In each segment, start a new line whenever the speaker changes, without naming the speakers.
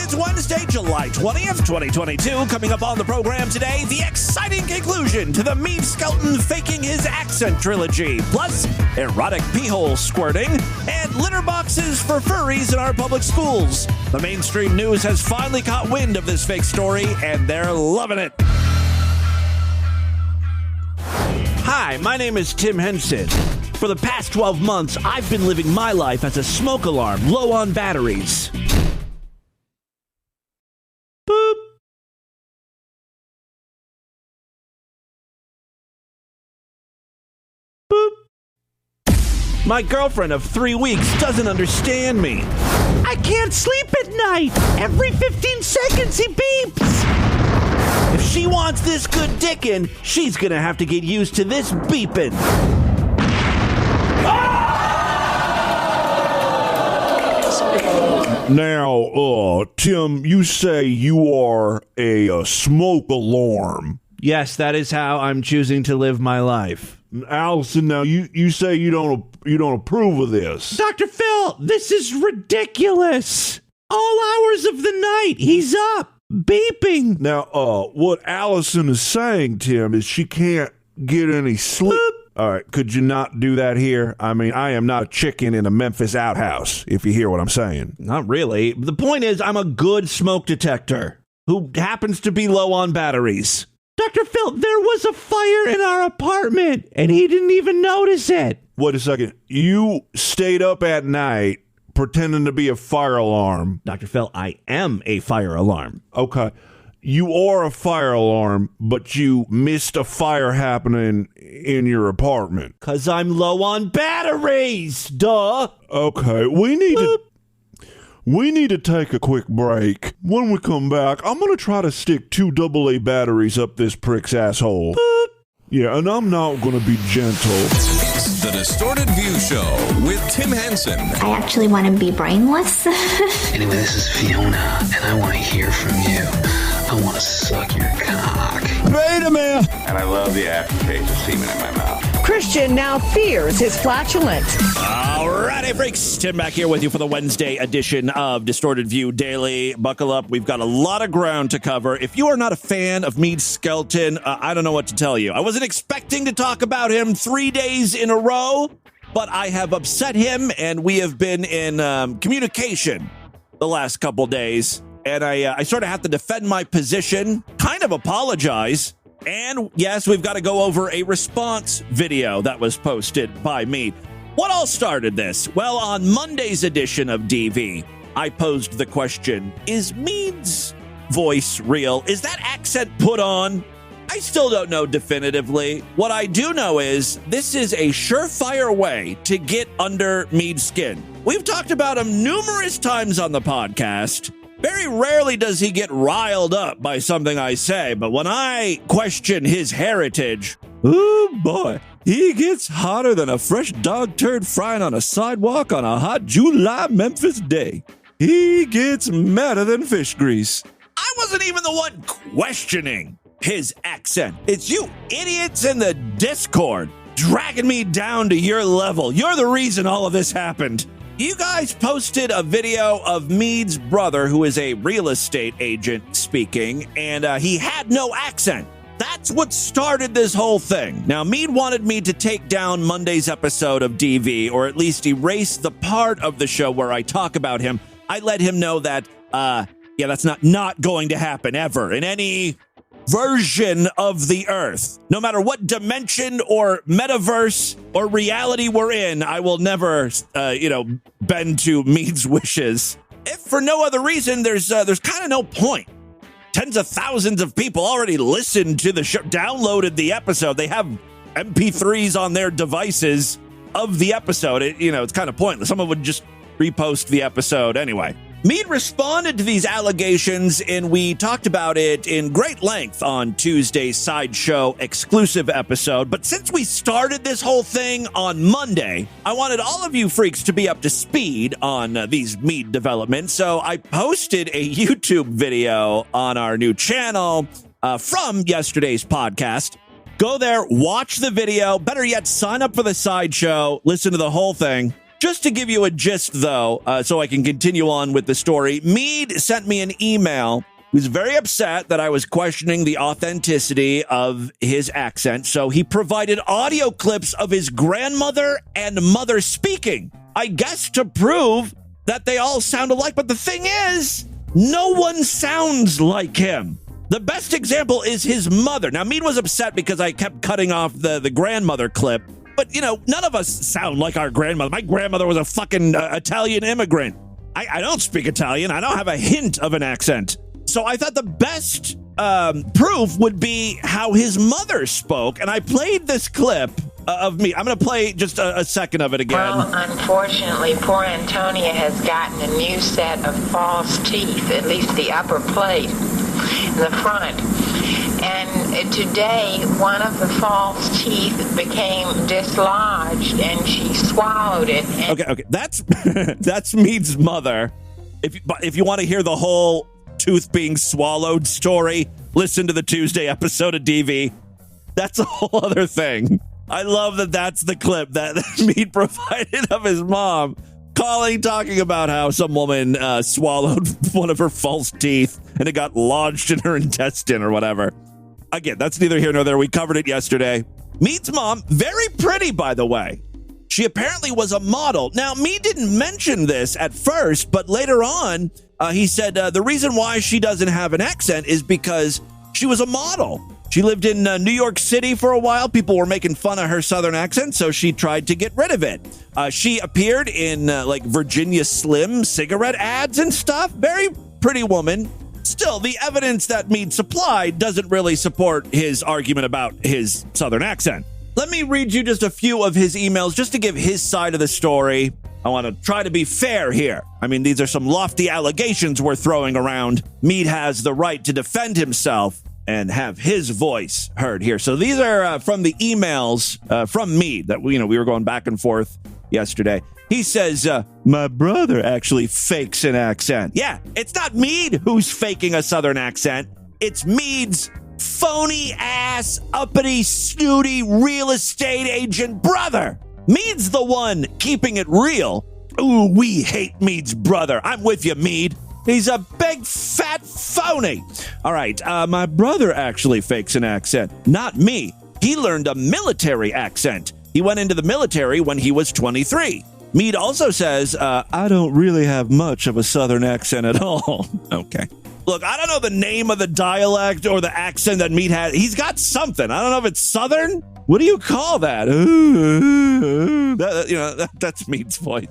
It's Wednesday, July 20th, 2022. Coming up on the program today, the exciting conclusion to the Meade Skelton faking his accent trilogy, plus erotic peehole squirting, and litterboxes for furries in our public schools. The mainstream news has finally caught wind of this fake story, and they're loving it. Hi, my name is Tim Henson. For the past 12 months, I've been living my life as a smoke alarm low on batteries. Boop. Boop. My girlfriend of 3 weeks doesn't understand me. I can't sleep at night. Every 15 seconds he beeps. If she wants this good dickin', she's gonna have to get used to this beeping.
Now, Tim, you say you are a smoke alarm.
Yes, that is how I'm choosing to live my life.
Allison, now you say you don't approve of this.
Dr. Phil, this is ridiculous. All hours of the night, he's up, beeping.
Now, what Allison is saying, Tim, is she can't get any sleep. Boop. All right, could you not do that here? I mean, I am not a chicken in a Memphis outhouse, if you hear what I'm saying.
Not really. The point is, I'm a good smoke detector who happens to be low on batteries. Dr. Phil, there was a fire in our apartment, and he didn't even notice it.
Wait a second. You stayed up at night pretending to be a fire alarm.
Dr. Phil, I am a fire alarm.
Okay. You are a fire alarm, but you missed a fire happening in your apartment.
'Cause I'm low on batteries, duh.
Okay, we need to take a quick break. When we come back, I'm going to try to stick 2 AA batteries up this prick's asshole.
Boop.
Yeah, and I'm not going to be gentle.
It's the Distorted View Show with Tim Henson.
I actually want to be brainless.
Anyway, this is Fiona, and I want to hear from you. I want to suck your cock.
Wait a minute!
And I love the aftertaste of semen in my mouth.
Christian now fears his flatulence.
Alrighty, freaks. Tim back here with you for the Wednesday edition of Distorted View Daily. Buckle up. We've got a lot of ground to cover. If you are not a fan of Meade Skelton, I don't know what to tell you. I wasn't expecting to talk about him 3 days in a row, but I have upset him, and we have been in communication the last couple days. And I sort of have to defend my position, kind of apologize. And yes, we've got to go over a response video that was posted by me. What all started this? Well, on Monday's edition of DV, I posed the question, is Meade's voice real? Is that accent put on? I still don't know definitively. What I do know is this is a surefire way to get under Meade's skin. We've talked about him numerous times on the podcast. Very rarely does he get riled up by something I say, but when I question his heritage, oh boy, he gets hotter than a fresh dog turd frying on a sidewalk on a hot July Memphis day. He gets madder than fish grease. I wasn't even the one questioning his accent. It's you idiots in the Discord dragging me down to your level. You're the reason all of this happened. You guys posted a video of Meade's brother, who is a real estate agent, speaking, and he had no accent. That's what started this whole thing. Now, Meade wanted me to take down Monday's episode of DV, or at least erase the part of the show where I talk about him. I let him know that, that's not going to happen ever in any version of the Earth. No matter what dimension or metaverse or reality we're in, I will never, bend to Meade's wishes. If for no other reason, there's kind of no point. Tens of thousands of people already listened to the show, downloaded the episode. They have MP3s on their devices of the episode. It's kind of pointless. Someone would just repost the episode anyway. Meade responded to these allegations, and we talked about it in great length on Tuesday's Sideshow exclusive episode. But since we started this whole thing on Monday, I wanted all of you freaks to be up to speed on these Meade developments. So I posted a YouTube video on our new channel from yesterday's podcast. Go there, watch the video. Better yet, sign up for the Sideshow, listen to the whole thing. Just to give you a gist, though, so I can continue on with the story, Meade sent me an email. He was very upset that I was questioning the authenticity of his accent, so he provided audio clips of his grandmother and mother speaking, I guess to prove that they all sound alike. But the thing is, no one sounds like him. The best example is his mother. Now, Meade was upset because I kept cutting off the grandmother clip, but, you know, none of us sound like our grandmother. My grandmother was a fucking Italian immigrant. I don't speak Italian. I don't have a hint of an accent. So I thought the best proof would be how his mother spoke, and I played this clip of me. I'm going to play just a second of it again.
Well, unfortunately, poor Antonia has gotten a new set of false teeth, at least the upper plate in the front. And today, one of the false teeth became dislodged, and she swallowed it.
Okay. That's Meade's mother. If you want to hear the whole tooth being swallowed story, listen to the Tuesday episode of DV. That's a whole other thing. I love that that's the clip that Meade provided of his mom talking about how some woman swallowed one of her false teeth and it got lodged in her intestine or whatever. Again, that's neither here nor there. We covered it yesterday. Meade's mom, very pretty, by the way. She apparently was a model. Now, Meade didn't mention this at first, but later on, he said the reason why she doesn't have an accent is because she was a model. She lived in New York City for a while. People were making fun of her Southern accent, so she tried to get rid of it. She appeared in like Virginia Slim cigarette ads and stuff. Very pretty woman. Still, the evidence that Meade supplied doesn't really support his argument about his Southern accent. Let me read you just a few of his emails just to give his side of the story. I want to try to be fair here. I mean, these are some lofty allegations we're throwing around. Meade has the right to defend himself and have his voice heard here. So these are from the emails from Meade that we were going back and forth yesterday. He says, my brother actually fakes an accent. Yeah, it's not Meade who's faking a Southern accent. It's Meade's phony ass, uppity, snooty real estate agent brother. Meade's the one keeping it real. Ooh, we hate Meade's brother. I'm with you, Meade. He's a big, fat phony. All right, my brother actually fakes an accent. Not me. He learned a military accent. He went into the military when he was 23. Meade also says, I don't really have much of a Southern accent at all. Okay. Look, I don't know the name of the dialect or the accent that Meade has. He's got something. I don't know if it's Southern. What do you call that? That's Meade's voice.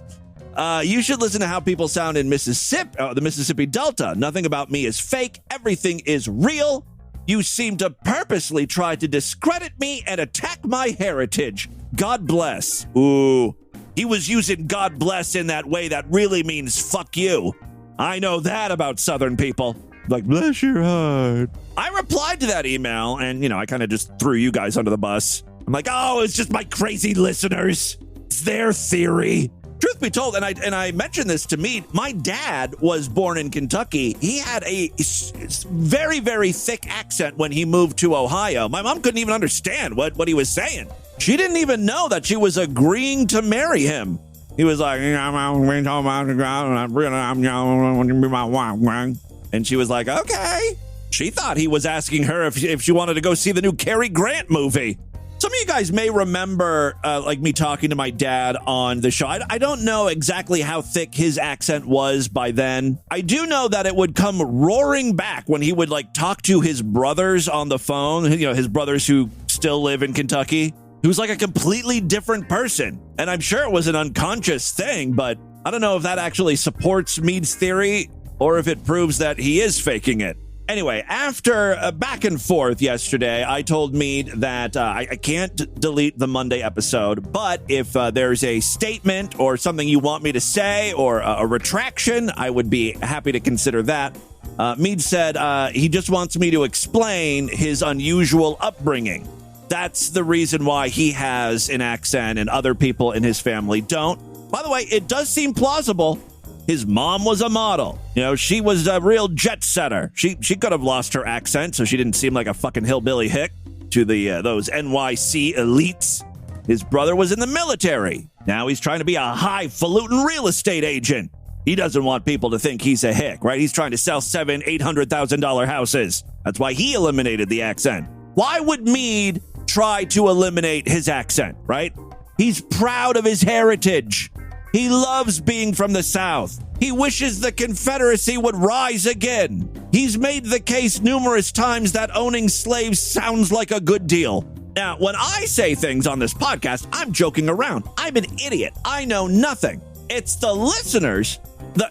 You should listen to how people sound in Mississippi, the Mississippi Delta. Nothing about me is fake. Everything is real. You seem to purposely try to discredit me and attack my heritage. God bless. Ooh, he was using God bless in that way that really means fuck you. I know that about Southern people. Like, bless your heart. I replied to that email and, I kind of just threw you guys under the bus. I'm like, oh, it's just my crazy listeners. It's their theory. Truth be told, and I mentioned this to Meade, my dad was born in Kentucky. He had a very, very thick accent when he moved to Ohio. My mom couldn't even understand what he was saying. She didn't even know that she was agreeing to marry him. He was like, and she was like, okay. She thought he was asking her if she wanted to go see the new Cary Grant movie. Some of you guys may remember like me talking to my dad on the show. I don't know exactly how thick his accent was by then. I do know that it would come roaring back when he would like talk to his brothers on the phone, his brothers who still live in Kentucky. He was like a completely different person. And I'm sure it was an unconscious thing, but I don't know if that actually supports Meade's theory or if it proves that he is faking it. Anyway, after a back and forth yesterday, I told Meade that I can't delete the Monday episode, but if there's a statement or something you want me to say or a retraction, I would be happy to consider that. Meade said he just wants me to explain his unusual upbringing. That's the reason why he has an accent and other people in his family don't. By the way, it does seem plausible. His mom was a model. She was a real jet setter. She could have lost her accent so she didn't seem like a fucking hillbilly hick to those NYC elites. His brother was in the military. Now he's trying to be a highfalutin real estate agent. He doesn't want people to think he's a hick, right? He's trying to sell $700,000-$800,000 houses. That's why he eliminated the accent. Why would Meade try to eliminate his accent, right? He's proud of his heritage. He loves being from the South. He wishes the Confederacy would rise again. He's made the case numerous times that owning slaves sounds like a good deal. Now, when I say things on this podcast, I'm joking around. I'm an idiot. I know nothing. It's the listeners.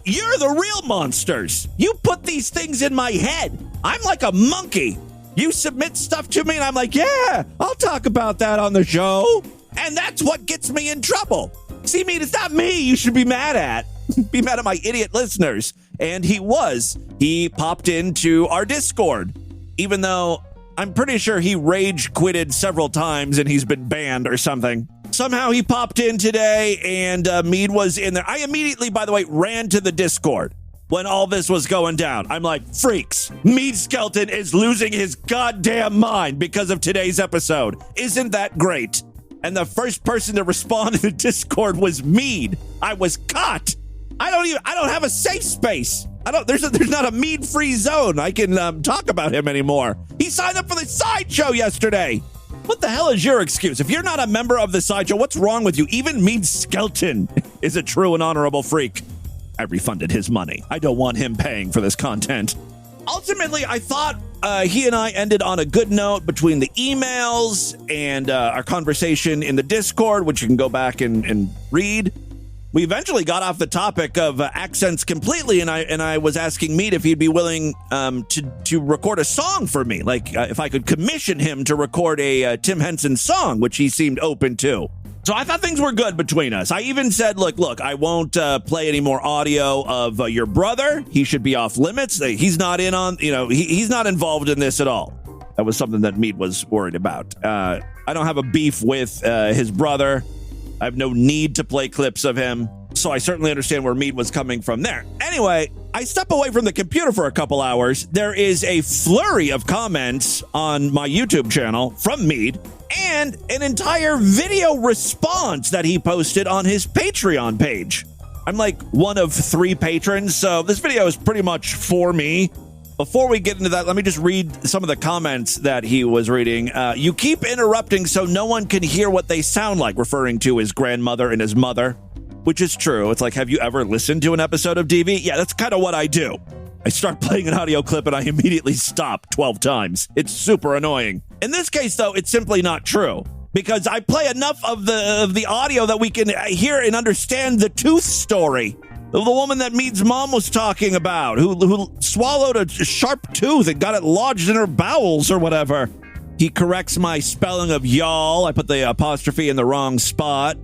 You're the real monsters. You put these things in my head. I'm like a monkey. You submit stuff to me and I'm like, yeah, I'll talk about that on the show. And that's what gets me in trouble. See, Meade, it's not me you should be mad at. Be mad at my idiot listeners. And he popped into our Discord, even though I'm pretty sure he rage quitted several times and he's been banned or something. Somehow he popped in today and Meade was in there. I immediately, by the way, ran to the Discord when all this was going down. I'm like, freaks, Meade Skelton is losing his goddamn mind because of today's episode. Isn't that great? And the first person to respond in the Discord was Meade. I was caught. I don't have a safe space. There's not a Meade-free zone I can talk about him anymore. He signed up for the sideshow yesterday. What the hell is your excuse? If you're not a member of the sideshow, what's wrong with you? Even Meade Skelton is a true and honorable freak. I refunded his money. I don't want him paying for this content. Ultimately, I thought he and I ended on a good note between the emails and our conversation in the Discord, which you can go back and read. We eventually got off the topic of accents completely, and I was asking Meade if he'd be willing to record a song for me, like if I could commission him to record a Tim Henson song, which he seemed open to. So I thought things were good between us. I even said, look, I won't play any more audio of your brother. He should be off limits. He's not in on, he's not involved in this at all. That was something that Meade was worried about. I don't have a beef with his brother. I have no need to play clips of him. So I certainly understand where Meade was coming from there. Anyway, I step away from the computer for a couple hours. There is a flurry of comments on my YouTube channel from Meade and an entire video response that he posted on his Patreon page. I'm like one of 3 patrons, so this video is pretty much for me. Before we get into that, let me just read some of the comments that he was reading. You keep interrupting so no one can hear what they sound like, referring to his grandmother and his mother, which is true. It's like, have you ever listened to an episode of DV? Yeah, that's kind of what I do. I start playing an audio clip and I immediately stop 12 times. It's super annoying. In this case, though, it's simply not true, because I play enough of the audio that we can hear and understand the tooth story. The woman that Meade's mom was talking about, who swallowed a sharp tooth and got it lodged in her bowels or whatever. He corrects my spelling of y'all. I put the apostrophe in the wrong spot.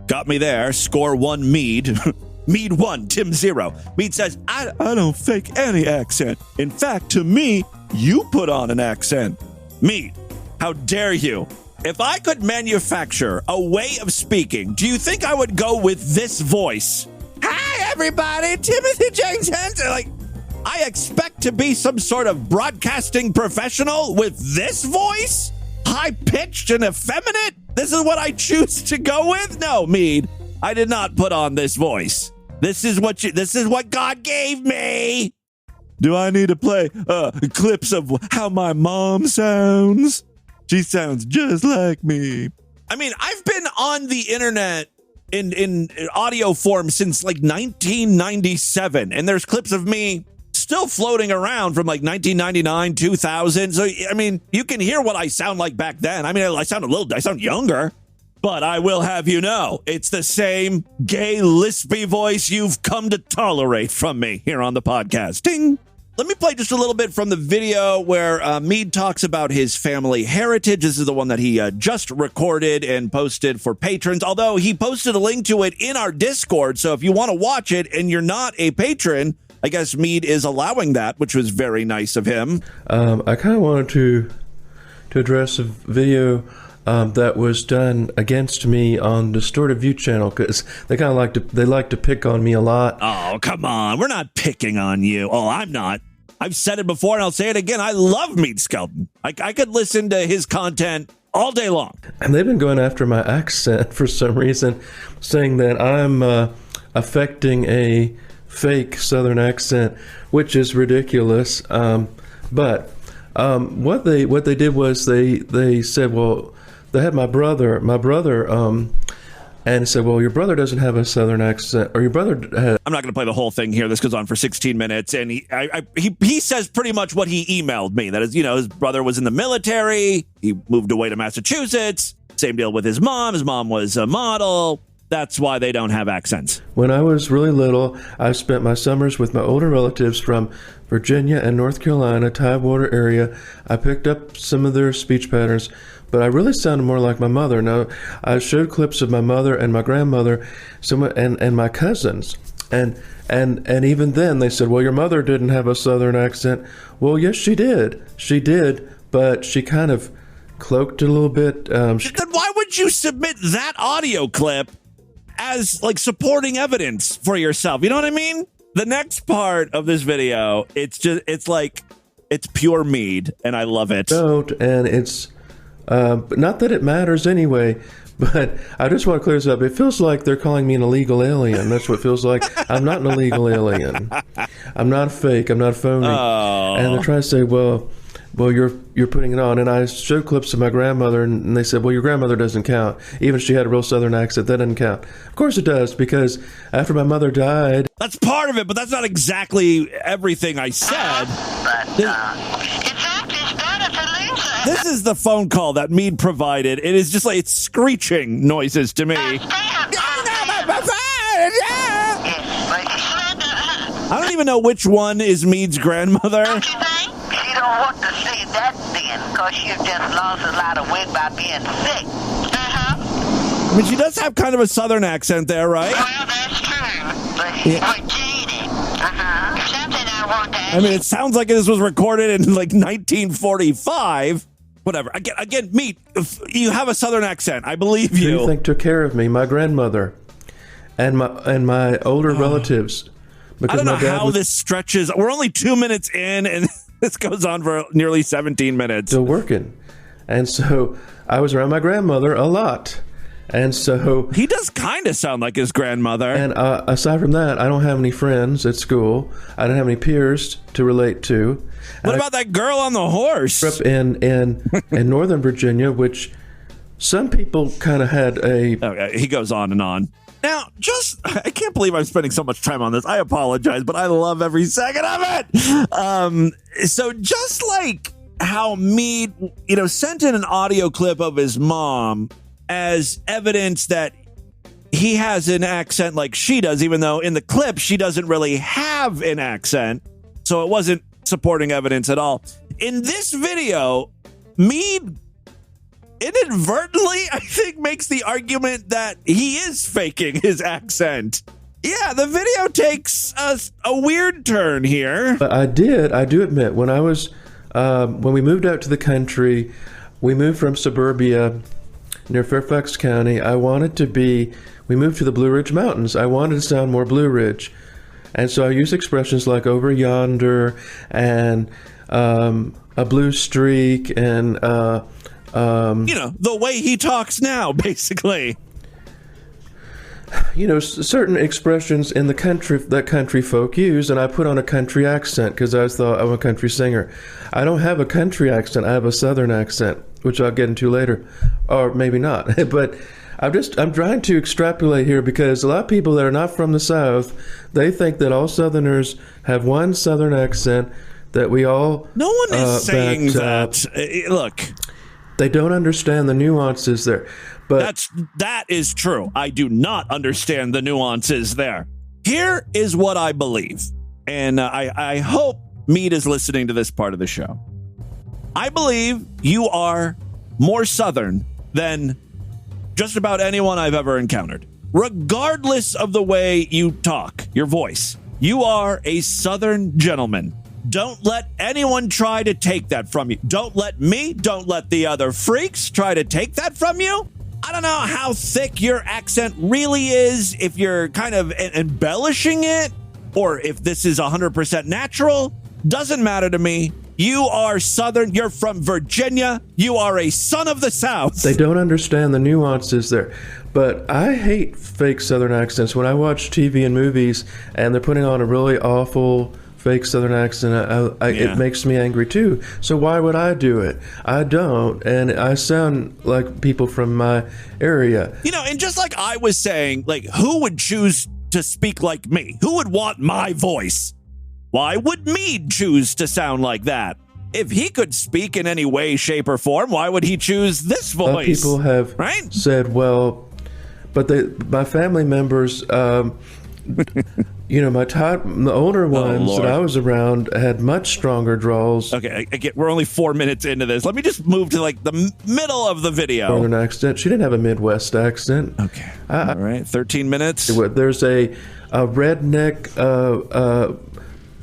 Got me there. Score 1 Meade. Meade 1, Tim 0. Meade says, I don't fake any accent. In fact, to me, you put on an accent. Meade, how dare you? If I could manufacture a way of speaking, do you think I would go with this voice? Hi, everybody. Timothy James Henson. Like, I expect to be some sort of broadcasting professional with this voice? High-pitched and effeminate? This is what I choose to go with? No, Meade, I did not put on this voice. This is what God gave me. Do I need to play clips of how my mom sounds? She sounds just like me. I mean, I've been on the internet in audio form since like 1997, and there's clips of me still floating around from like 1999, 2000. So, I mean, you can hear what I sound like back then. I mean, I sound younger, but I will have you know, it's the same gay, lispy voice you've come to tolerate from me here on the podcast. Ding! Let me play just a little bit from the video where Meade talks about his family heritage. This is the one that he just recorded and posted for patrons, although he posted a link to it in our Discord. So if you want to watch it and you're not a patron, I guess Meade is allowing that, which was very nice of him.
I kind of wanted to address a video that was done against me on Distorted View channel, because they kind of like to pick on me a lot.
Oh, come on. We're not picking on you. Oh, I'm not. I've said it before and I'll say it again. I love Meade Skelton. I could listen to his content all day long.
And they've been going after my accent for some reason, saying that I'm affecting a fake Southern accent, which is ridiculous. But what they did was they said, well, they had my brother, and said, well, your brother doesn't have a Southern accent, or your brother has...
I'm not going to play the whole thing here. This goes on for 16 minutes, and he says pretty much what he emailed me. That is, his brother was in the military. He moved away to Massachusetts. Same deal with his mom. His mom was a model. That's why they don't have accents.
When I was really little, I spent my summers with my older relatives from Virginia and North Carolina, Tidewater area. I picked up some of their speech patterns, but I really sounded more like my mother. Now, I showed clips of my mother and my grandmother, and my cousins, and even then they said, well, your mother didn't have a Southern accent. Well, yes, she did. She did, but she kind of cloaked it a little bit.
Then why would you submit that audio clip as like supporting evidence for yourself? You know what I mean? The next part of this video, it's pure Meade, and I love it.
And it's but not that it matters anyway, but I just want to clear this up. It feels like they're calling me an illegal alien. That's what it feels like. I'm not an illegal alien. I'm not a fake. I'm not a phony.
Oh.
And they're trying to say, well, you're putting it on. And I showed clips of my grandmother, and they said, well, your grandmother doesn't count. Even if she had a real Southern accent, that doesn't count. Of course it does, because after my mother died...
That's part of it, but that's not exactly everything I said. This is the phone call that Meade provided. It is just like, it's screeching noises to me. I don't even know which one is Meade's grandmother.
Don't you think? You don't want to see that then, because you just lost a lot of weight by being sick.
I mean, she does have kind of a Southern accent there, right?
Well, that's true. But she's jaded. Something I want to ask.
I mean, it sounds like this was recorded in like 1945. Whatever. Again, Meade, if you have a Southern accent. I believe you.
Who do you think took care of me? My grandmother and my older relatives.
I don't know how this stretches. We're only 2 minutes in, and this goes on for nearly 17 minutes.
Still working. And so I was around my grandmother a lot. And so...
He does kind of sound like his grandmother.
And aside from that, I don't have any friends at school. I don't have any peers to relate to.
What about that girl on the horse?
Up in Northern Virginia, which some people kind of had a...
Okay, he goes on and on. Now, I can't believe I'm spending so much time on this. I apologize, but I love every second of it. So just like how Meade, sent in an audio clip of his mom as evidence that he has an accent like she does, even though in the clip she doesn't really have an accent. So it wasn't supporting evidence at all. In this video, Meade inadvertently, I think, makes the argument that he is faking his accent. Yeah, the video takes a weird turn here.
But I do admit, when I was, when we moved out to the country, we moved from suburbia near Fairfax County. We moved to the Blue Ridge Mountains. I wanted to sound more Blue Ridge. And so I used expressions like over yonder and a blue streak and...
the way he talks now, basically.
Certain expressions in the country that country folk use, and I put on a country accent because I thought I'm a country singer. I don't have a country accent. I have a Southern accent, which I'll get into later, or maybe not. But I'm trying to extrapolate here because a lot of people that are not from the South, they think that all Southerners have one Southern accent, that we all...
No one is saying that. Look...
They don't understand the nuances there. But
that is true. I do not understand the nuances there. Here is what I believe. And I hope Meade is listening to this part of the show. I believe you are more Southern than just about anyone I've ever encountered. Regardless of the way you talk, your voice, you are a Southern gentleman. Don't let anyone try to take that from you. Don't let me, don't let the other freaks try to take that from you. I don't know how thick your accent really is, if you're kind of embellishing it, or if this is 100% natural. Doesn't matter to me. You are Southern. You're from Virginia. You are a son of the South.
They don't understand the nuances there. But I hate fake Southern accents. When I watch TV and movies and they're putting on a really awful fake Southern accent, it makes me angry too. So why would I do it? I don't, and I sound like people from my area.
You know, and just like I was saying, like, who would choose to speak like me? Who would want my voice? Why would Meade choose to sound like that? If he could speak in any way, shape, or form, why would he choose this voice?
People have said, well, but my family members, you know, the older ones that I was around had much stronger draws.
Okay, we're only 4 minutes into this. Let me just move to like the middle of the video.
Northern accent. She didn't have a Midwest accent.
Okay. All right, 13 minutes.
There's a redneck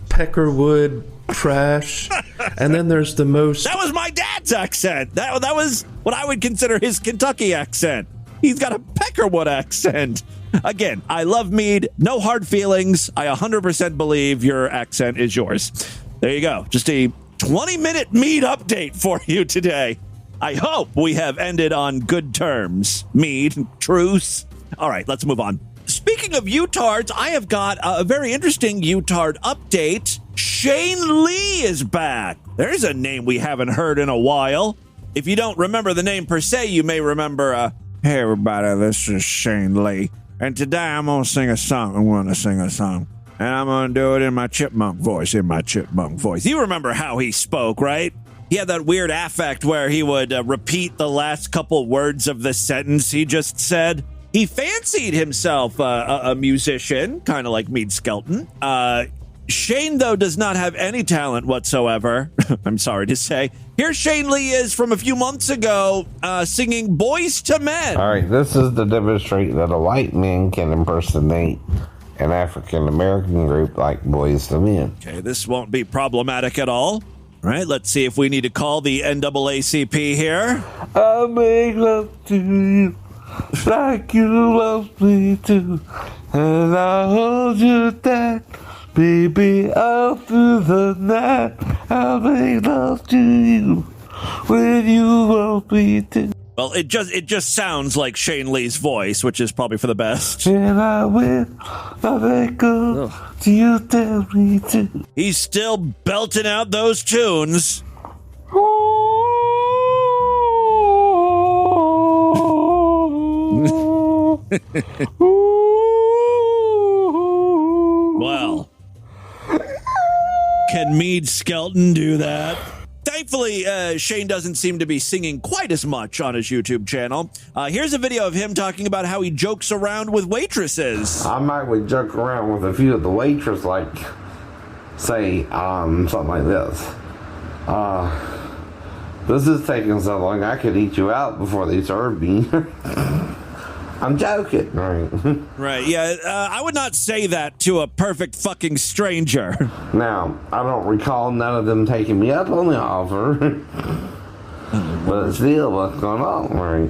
Peckerwood trash, and then there's the most.
That was my dad's accent. That was what I would consider his Kentucky accent. He's got a Peckerwood accent. Again, I love Meade. No hard feelings. I 100% believe your accent is yours. There you go. Just a 20-minute Meade update for you today. I hope we have ended on good terms. Meade, truce. All right, let's move on. Speaking of Utards, I have got a very interesting Utard update. Shane Lee is back. There's a name we haven't heard in a while. If you don't remember the name per se, you may remember, hey everybody, this is Shane Lee. And today I'm going to sing a song. I'm going to sing a song. And I'm going to do it in my chipmunk voice, You remember how he spoke, right? He had that weird affect where he would repeat the last couple words of the sentence he just said. He fancied himself a musician, kind of like Meade Skelton. Shane, though, does not have any talent whatsoever. I'm sorry to say. Here Shane Lee is from a few months ago singing Boys to Men.
All right, this is to demonstrate that a white man can impersonate an African-American group like Boys to Men.
Okay, this won't be problematic at all. All right, let's see if we need to call the NAACP here.
I make love to you like you love me too, and I hold you tight. Baby, all through the night, I'll make love to you when you want me to.
Well, it just sounds like Shane Lee's voice, which is probably for the best.
And I will, I make love to you, tell me to.
He's still belting out those tunes. Well, can Meade Skelton do that? Thankfully, Shane doesn't seem to be singing quite as much on his YouTube channel. Here's a video of him talking about how he jokes around with waitresses.
I might joke around with a few of the waitresses, like, say, something like this. This is taking so long, I could eat you out before they serve me. I'm joking. Right.
Right, yeah. I would not say that to a perfect fucking stranger.
Now, I don't recall none of them taking me up on the offer. But still, what's going on, right?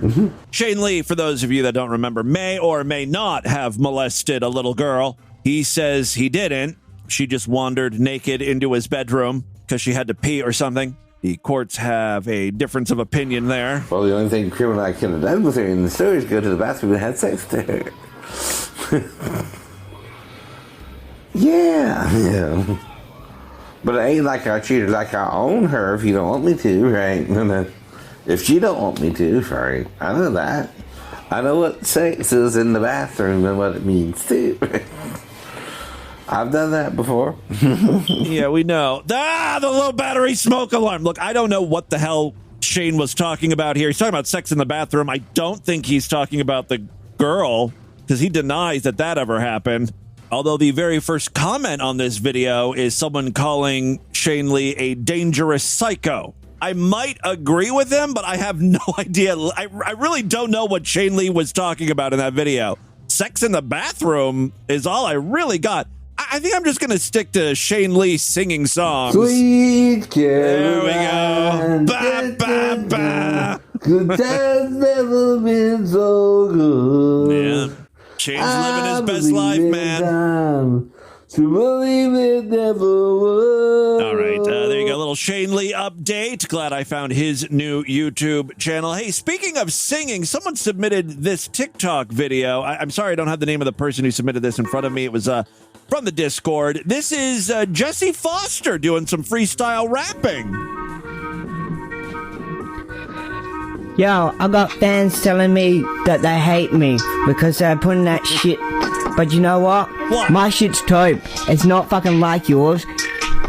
Shane Lee, for those of you that don't remember, may or may not have molested a little girl. He says he didn't. She just wandered naked into his bedroom because she had to pee or something. The courts have a difference of opinion there.
Well, the only thing criminal I could have done with her in the story is go to the bathroom and have sex to her. Yeah. But it ain't like I treat her like I own her if you don't want me to, right? If she don't want me to, sorry. I know that. I know what sex is in the bathroom and what it means too. I've done that before.
Yeah, we know. The low battery smoke alarm. Look, I don't know what the hell Shane was talking about here. He's talking about sex in the bathroom. I don't think he's talking about the girl because he denies that ever happened. Although the very first comment on this video is someone calling Shane Lee a dangerous psycho. I might agree with him, but I have no idea. I really don't know what Shane Lee was talking about in that video. Sex in the bathroom is all I really got. I think I'm just going to stick to Shane Lee singing songs.
Sweet Caroline.
There we go. Ba, ba, ba.
Good times never been so good.
Yeah. Shane's living his best life, man.
To believe it never would.
All right. There you go. A little little Shane Lee update. Glad I found his new YouTube channel. Hey, speaking of singing, someone submitted this TikTok video. I'm sorry I don't have the name of the person who submitted this in front of me. It was from the Discord. This is Jesse Foster doing some freestyle rapping.
Yo, I got fans telling me that they hate me because they're putting that shit. But you know what? My shit's dope. It's not fucking like yours.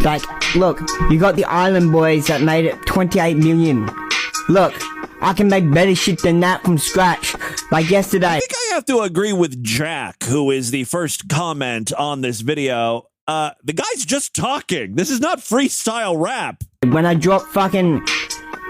Like, look, you got the Island Boys that made it 28 million. Look, I can make better shit than that from scratch. Like yesterday.
I think I have to agree with Jack, who is the first comment on this video. The guy's just talking. This is not freestyle rap.
When I dropped fucking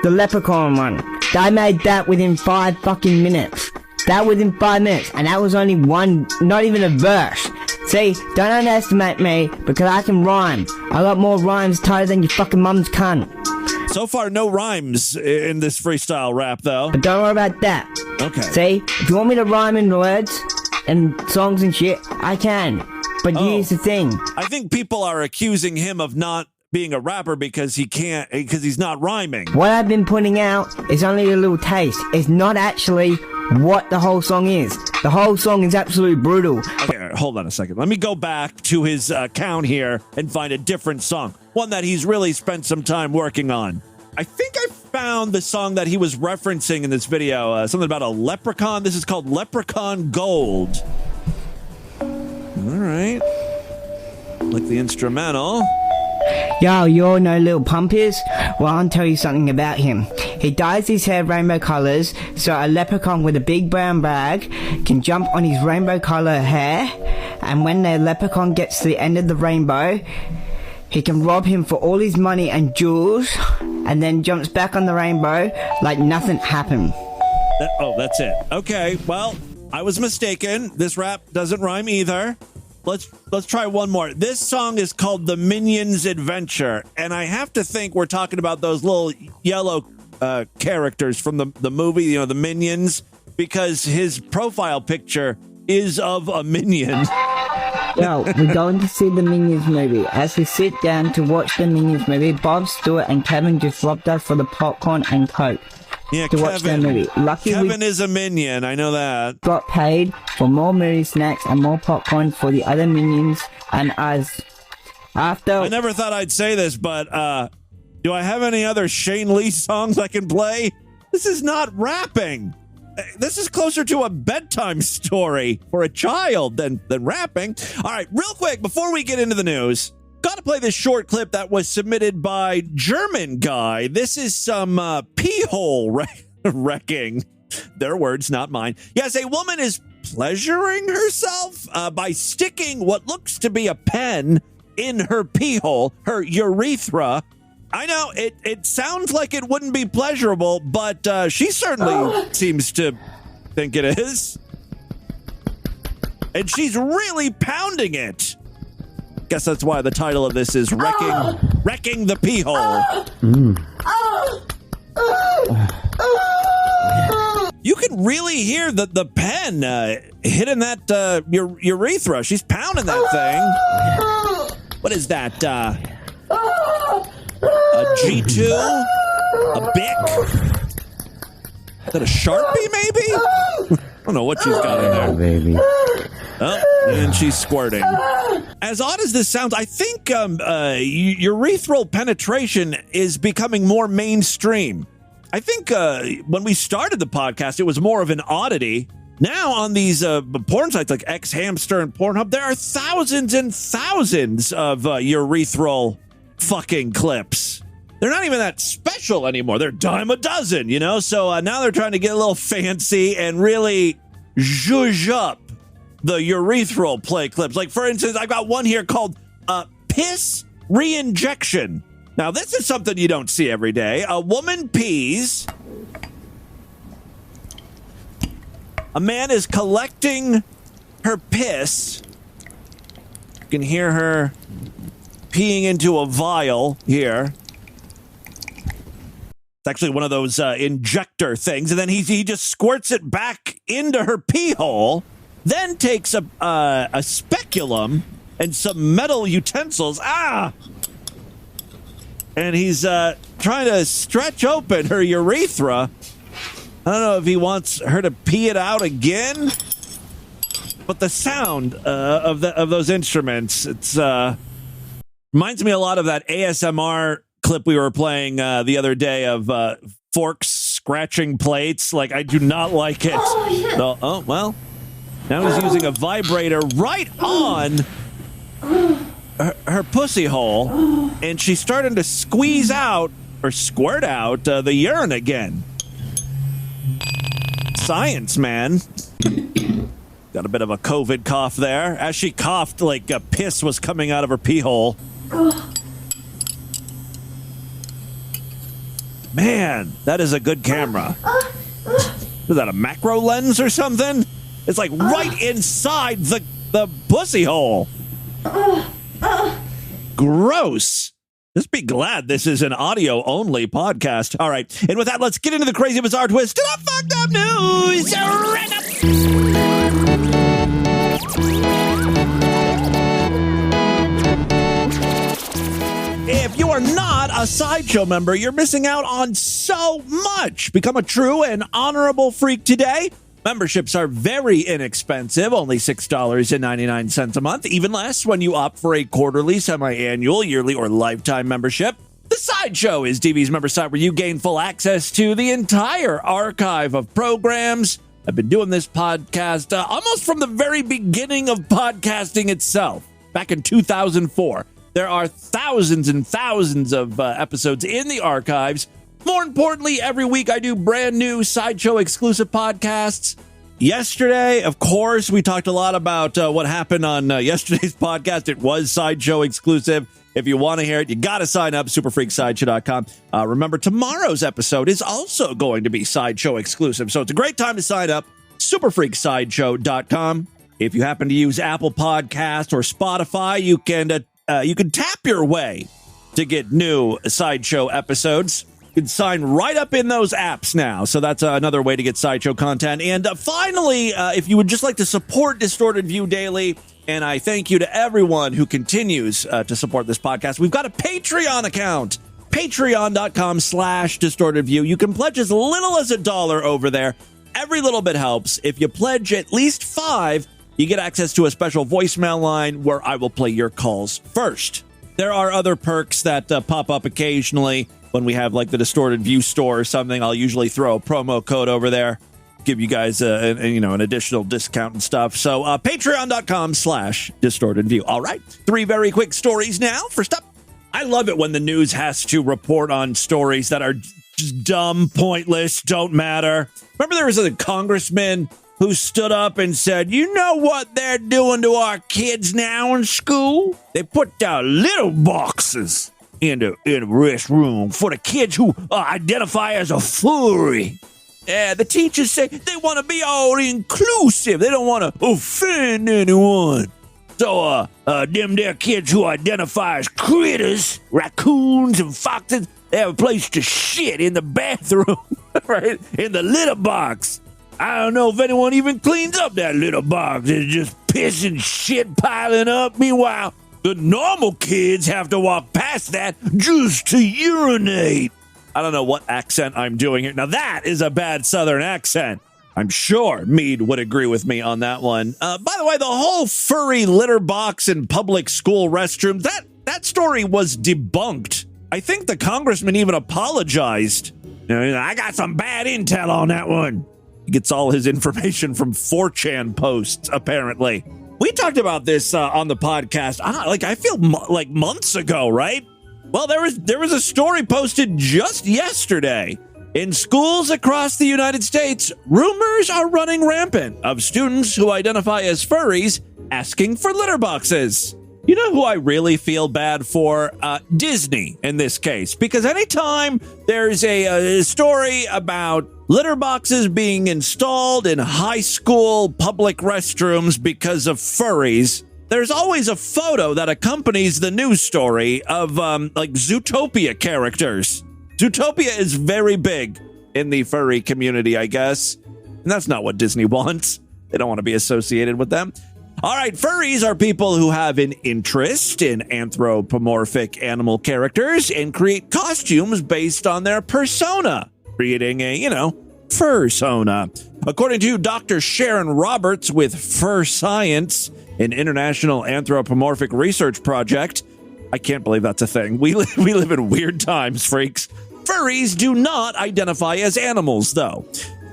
the Leprechaun one, they made that within 5 fucking minutes. That within 5 minutes, and that was only one, not even a verse. See, don't underestimate me, because I can rhyme. I got more rhymes tighter than your fucking mum's cunt.
So far, no rhymes in this freestyle rap, though.
But don't worry about that.
Okay.
See, if you want me to rhyme in words and songs and shit, I can. But here's the thing.
I think people are accusing him of not being a rapper because he's not rhyming.
What I've been putting out is only a little taste. It's not actually what the whole song is. The whole song is absolutely brutal.
Okay, all right, hold on a second. Let me go back to his account here and find a different song. One that he's really spent some time working on. I think I found the song that he was referencing in this video. Something about a leprechaun. This is called Leprechaun Gold. All right. Like the instrumental.
Yo, you all know Lil Pump is? Well, I'll tell you something about him. He dyes his hair rainbow colours, so a leprechaun with a big brown bag can jump on his rainbow colour hair, and when the leprechaun gets to the end of the rainbow, he can rob him for all his money and jewels, and then jumps back on the rainbow like nothing happened.
That's it. Okay, well, I was mistaken. This rap doesn't rhyme either. Let's try one more. This song is called The Minions Adventure, and I have to think we're talking about those little yellow characters from the movie, you know, the Minions, because his profile picture is of a minion.
Yo, we're going to see the Minions movie. As we sit down to watch the Minions movie, Bob Stewart and Kevin just robbed us for the popcorn and Coke.
Yeah,
to watch that movie. Lucky
Kevin is a minion. I know that.
Got paid for more movie snacks and more popcorn for the other minions and us.
I never thought I'd say this, but do I have any other Shane Lee songs I can play? This is not rapping. This is closer to a bedtime story for a child than rapping. All right, real quick, before we get into the news, got to play this short clip that was submitted by German guy. This is some Peehole wrecking. Their words, not mine. Yes, a woman is pleasuring herself by sticking what looks to be a pen in her peehole, her urethra. I know, it sounds like it wouldn't be pleasurable, but she certainly seems to think it is. And she's really pounding it. Guess that's why the title of this is Wrecking the Peehole. You can really hear the pen hitting that urethra. She's pounding that thing. What is that? A G2? A Bic? Is that a Sharpie, maybe? I don't know what she's got in there.
Baby.
Oh, and she's squirting. As odd as this sounds, I think urethral penetration is becoming more mainstream. I think when we started the podcast, it was more of an oddity. Now on these porn sites like X Hamster and Pornhub, there are thousands and thousands of urethral fucking clips. They're not even that special anymore. They're dime a dozen, you know? So now they're trying to get a little fancy and really zhuzh up the urethral play clips. Like, for instance, I got one here called piss reinjection. Now, this is something you don't see every day. A woman pees. A man is collecting her piss. You can hear her peeing into a vial here. It's actually one of those injector things. And then he just squirts it back into her pee hole. Then takes a speculum and some metal utensils. And and he's trying to stretch open her urethra. I don't know if he wants her to pee it out again, but the sound of those instruments, it's reminds me a lot of that ASMR clip we were playing the other day of forks scratching plates. Like, I do not like it. Oh, well, now he's using a vibrator right on her pussy hole, and she's starting to squeeze out or squirt out the urine again. Science, man. Got a bit of a COVID cough there. As she coughed, like piss was coming out of her pee hole. Man, that is a good camera. Is that a macro lens or something? It's like right inside the pussy hole. Gross. Just be glad this is an audio-only podcast. All right, and with that, let's get into the crazy, bizarre twist to the fucked up news. If you are not a Sideshow member, you're missing out on so much. Become a true and honorable freak today. Memberships are very inexpensive, only $6.99 a month, even less when you opt for a quarterly, semi-annual, yearly, or lifetime membership. The Sideshow is TV's member site where you gain full access to the entire archive of programs. I've been doing this podcast almost from the very beginning of podcasting itself, back in 2004. There are thousands and thousands of episodes in the archives. More importantly, every week I do brand new Sideshow exclusive podcasts. Yesterday, of course, we talked a lot about what happened on yesterday's podcast. It was Sideshow exclusive. If you want to hear it, you got to sign up, superfreaksideshow.com. Remember, tomorrow's episode is also going to be Sideshow exclusive. So it's a great time to sign up, superfreaksideshow.com. If you happen to use Apple Podcasts or Spotify, you can tap your way to get new Sideshow episodes. You can sign right up in those apps now. So that's another way to get Sideshow content. And finally, if you would just like to support Distorted View Daily, and I thank you to everyone who continues to support this podcast, we've got a Patreon account, patreon.com/distortedview. You can pledge as little as $1 over there. Every little bit helps. If you pledge at least $5, you get access to a special voicemail line where I will play your calls first. There are other perks that pop up occasionally. When we have like the Distorted View store or something, I'll usually throw a promo code over there, give you guys an additional discount and stuff. So patreon.com/distortedview. All right, 3 very quick stories now. First up, I love it when the news has to report on stories that are just dumb, pointless, don't matter. Remember there was a congressman who stood up and said, you know what they're doing to our kids now in school? They put down Litterboxes in the restroom for the kids who identify as a furry. Yeah, the teachers say they want to be all inclusive. They don't want to offend anyone. So, them there kids who identify as critters, raccoons and foxes, they have a place to shit in the bathroom, right? In the litter box. I don't know if anyone even cleans up that litter box. It's just piss and shit piling up. Meanwhile, the normal kids have to walk past that just to urinate. I don't know what accent I'm doing here. Now, that is a bad Southern accent. I'm sure Meade would agree with me on that one. By the way, the whole furry litter box in public school restrooms, that story was debunked. I think the congressman even apologized. I got some bad intel on that one. He gets all his information from 4chan posts, apparently. We talked about this on the podcast, I feel like months ago, right? Well, there was a story posted just yesterday. In schools across the United States, rumors are running rampant of students who identify as furries asking for litter boxes. You know who I really feel bad for? Disney, in this case. Because anytime there's a story about litter boxes being installed in high school public restrooms because of furries, there's always a photo that accompanies the news story of Zootopia characters. Zootopia is very big in the furry community, I guess. And that's not what Disney wants. They don't want to be associated with them. All right, furries are people who have an interest in anthropomorphic animal characters and create costumes based on their persona, creating a, fursona. According to Dr. Sharon Roberts with Fur Science, an international anthropomorphic research project. I can't believe that's a thing. We live in weird times, freaks. Furries do not identify as animals, though.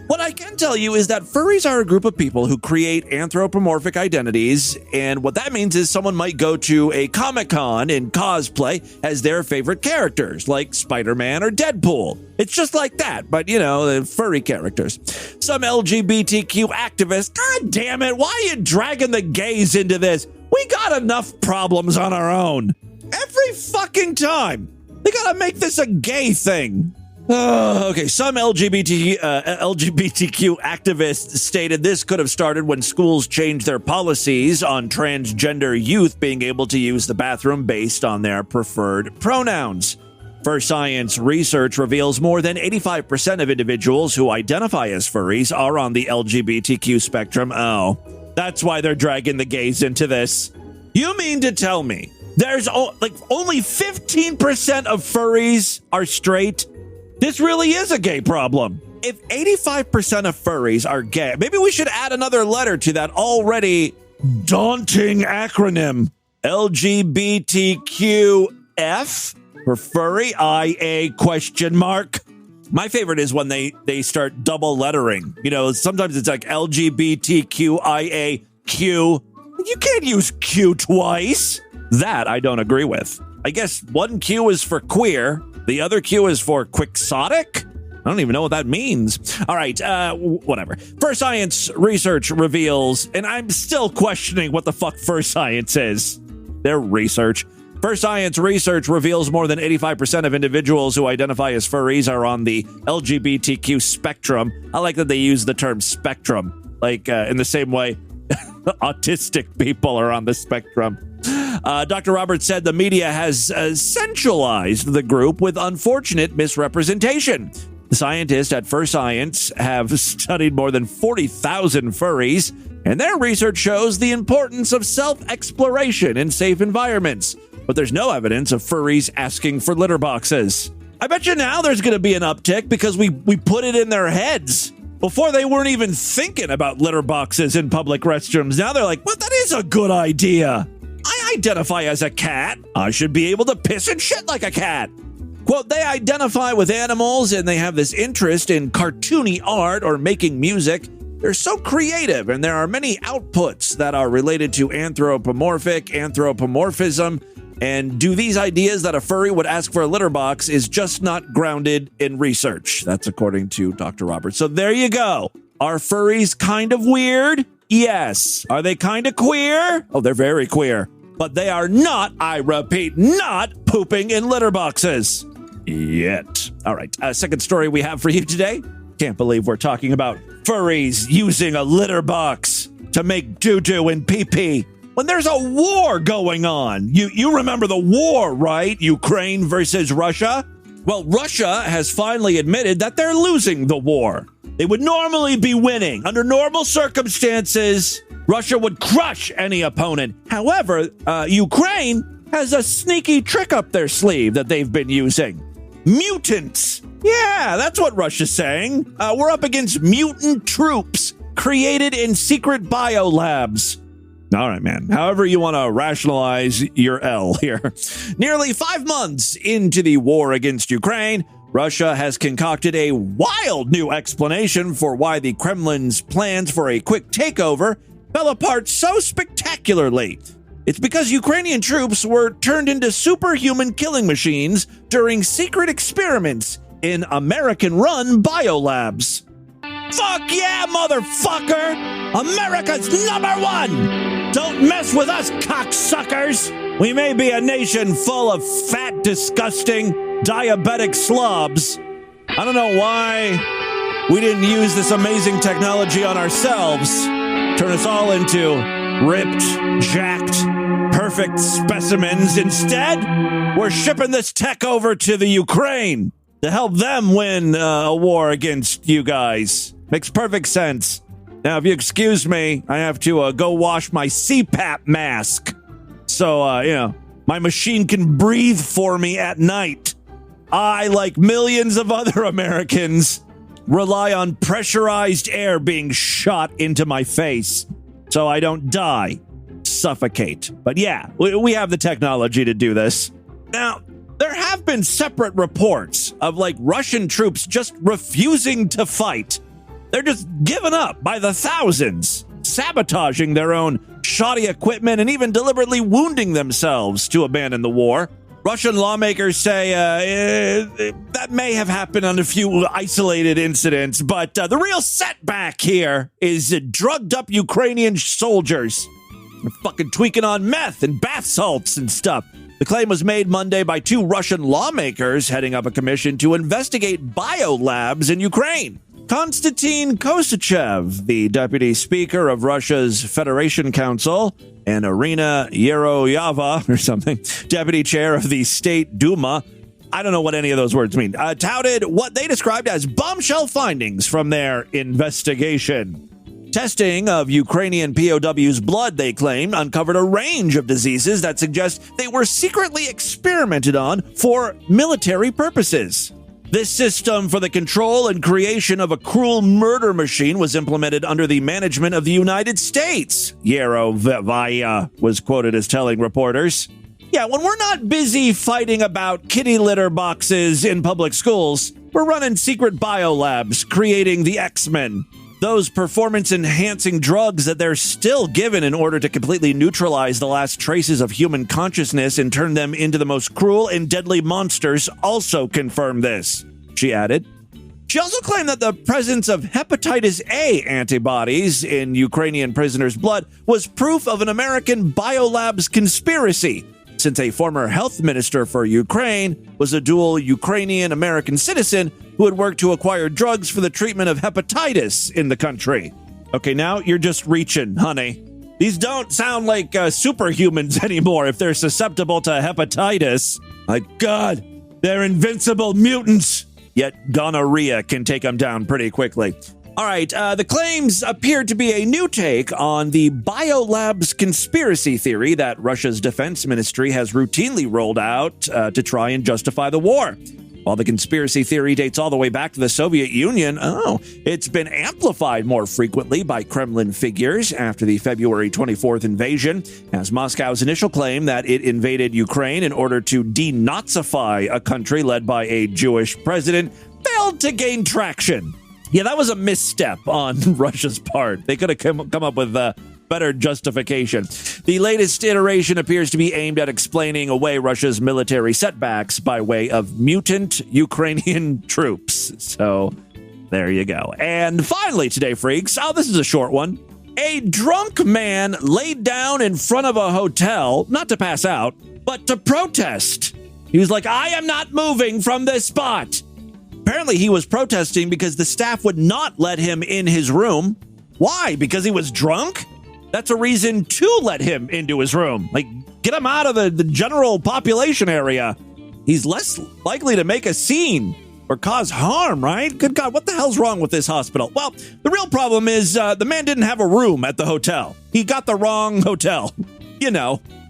What I can tell you is that furries are a group of people who create anthropomorphic identities, and what that means is someone might go to a Comic-Con and cosplay as their favorite characters, like Spider-Man or Deadpool. It's just like that, but, the furry characters. Some LGBTQ activists, God damn it, why are you dragging the gays into this? We got enough problems on our own. Every fucking time. They gotta make this a gay thing. Okay, some LGBTQ activists stated this could have started when schools changed their policies on transgender youth being able to use the bathroom based on their preferred pronouns. Fur Science research reveals more than 85% of individuals who identify as furries are on the LGBTQ spectrum. Oh, that's why they're dragging the gays into this. You mean to tell me there's only 15% of furries are straight? This really is a gay problem. If 85% of furries are gay, maybe we should add another letter to that already daunting acronym. LGBTQF for furry, IA question mark. My favorite is when they start double lettering. Sometimes it's like LGBTQIAQ. You can't use Q twice. That I don't agree with. I guess one Q is for queer. The other Q is for quixotic? I don't even know what that means. All right, whatever. Fur Science research reveals, and I'm still questioning what the fuck Fur Science is. Their research. Fur Science research reveals more than 85% of individuals who identify as furries are on the LGBTQ spectrum. I like that they use the term spectrum, in the same way autistic people are on the spectrum. Dr. Roberts said the media has centralized the group with unfortunate misrepresentation. The scientists at Fur Science have studied more than 40,000 furries, and their research shows the importance of self-exploration in safe environments. But there's no evidence of furries asking for litter boxes. I bet you now there's going to be an uptick because we put it in their heads. Before they weren't even thinking about litter boxes in public restrooms. Now they're like, well, that is a good idea. I identify as a cat. I should be able to piss and shit like a cat. Quote, they identify with animals and they have this interest in cartoony art or making music. They're so creative and there are many outputs that are related to anthropomorphism. And do these ideas that a furry would ask for a litter box is just not grounded in research. That's according to Dr. Roberts. So there you go. Are furries kind of weird? Yes. Are they kind of queer? Oh, they're very queer. But they are not, I repeat, not pooping in litter boxes. Yet. All right. Second story we have for you today. Can't believe we're talking about furries using a litter box to make doo-doo and pee-pee. When there's a war going on. You remember the war, right? Ukraine versus Russia? Well, Russia has finally admitted that they're losing the war. They would normally be winning. Under normal circumstances, Russia would crush any opponent. However, Ukraine has a sneaky trick up their sleeve that they've been using. Mutants. Yeah, that's what Russia's saying. We're up against mutant troops created in secret biolabs. All right, man. However you want to rationalize your L here. Nearly 5 months into the war against Ukraine, Russia has concocted a wild new explanation for why the Kremlin's plans for a quick takeover fell apart so spectacularly. It's because Ukrainian troops were turned into superhuman killing machines during secret experiments in American-run biolabs. Fuck yeah, motherfucker! America's #1! Don't mess with us, cocksuckers! We may be a nation full of fat, disgusting, diabetic slobs. I don't know why we didn't use this amazing technology on ourselves. Turn us all into ripped, jacked, perfect specimens. Instead, we're shipping this tech over to the Ukraine to help them win a war against you guys. Makes perfect sense. Now, if you excuse me, I have to go wash my CPAP mask. So, my machine can breathe for me at night. I, like millions of other Americans, rely on pressurized air being shot into my face so I don't die, suffocate. But yeah, we have the technology to do this. Now, there have been separate reports of Russian troops just refusing to fight. They're just giving up by the thousands, sabotaging their own shoddy equipment and even deliberately wounding themselves to abandon the war. Russian lawmakers say that may have happened on a few isolated incidents, but the real setback here is drugged up Ukrainian soldiers. They're fucking tweaking on meth and bath salts and stuff. The claim was made Monday by 2 Russian lawmakers heading up a commission to investigate biolabs in Ukraine. Konstantin Kosachev, the deputy speaker of Russia's Federation Council, and Irina Yeroyeva, or something, deputy chair of the State Duma, I don't know what any of those words mean, touted what they described as bombshell findings from their investigation. Testing of Ukrainian POWs' blood, they claimed, uncovered a range of diseases that suggest they were secretly experimented on for military purposes. This system for the control and creation of a cruel murder machine was implemented under the management of the United States, Yeroyeva was quoted as telling reporters. Yeah, when we're not busy fighting about kitty litter boxes in public schools, we're running secret biolabs, creating the X-Men. Those performance-enhancing drugs that they're still given in order to completely neutralize the last traces of human consciousness and turn them into the most cruel and deadly monsters also confirm this, she added. She also claimed that the presence of hepatitis A antibodies in Ukrainian prisoners' blood was proof of an American biolabs conspiracy, since a former health minister for Ukraine was a dual Ukrainian-American citizen who had worked to acquire drugs for the treatment of hepatitis in the country. Okay, now you're just reaching, honey. These don't sound like superhumans anymore if they're susceptible to hepatitis. My God, they're invincible mutants. Yet gonorrhea can take them down pretty quickly. All right, the claims appear to be a new take on the biolabs conspiracy theory that Russia's defense ministry has routinely rolled out to try and justify the war. While the conspiracy theory dates all the way back to the Soviet Union, it's been amplified more frequently by Kremlin figures after the February 24th invasion, as Moscow's initial claim that it invaded Ukraine in order to denazify a country led by a Jewish president failed to gain traction. Yeah, that was a misstep on Russia's part. They could have come up with better justification. The latest iteration appears to be aimed at explaining away Russia's military setbacks by way of mutant Ukrainian troops. So there you go. And finally today, freaks, this is a short one. A drunk man laid down in front of a hotel, not to pass out, but to protest. He was like, I am not moving from this spot. Apparently he was protesting because the staff would not let him in his room. Why? Because he was drunk? That's a reason to let him into his room. Get him out of the general population area. He's less likely to make a scene or cause harm, right? Good God, what the hell's wrong with this hospital? Well, the real problem is the man didn't have a room at the hotel. He got the wrong hotel.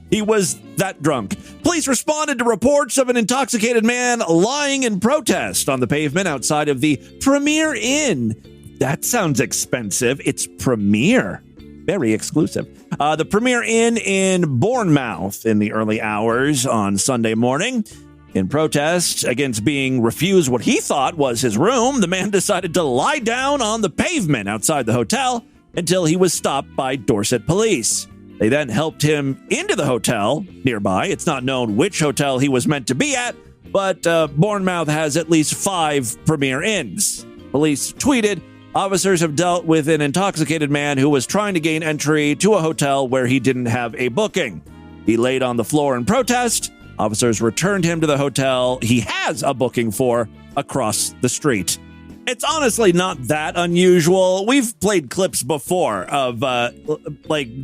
He was that drunk. Police responded to reports of an intoxicated man lying in protest on the pavement outside of the Premier Inn. That sounds expensive. It's Premier. Very exclusive. The Premier Inn in Bournemouth in the early hours on Sunday morning. In protest against being refused what he thought was his room, the man decided to lie down on the pavement outside the hotel until he was stopped by Dorset police. They then helped him into the hotel nearby. It's not known which hotel he was meant to be at, but Bournemouth has at least 5 Premier Inns. Police tweeted, officers have dealt with an intoxicated man who was trying to gain entry to a hotel where he didn't have a booking. He laid on the floor in protest. Officers returned him to the hotel he has a booking for across the street. It's honestly not that unusual. We've played clips before of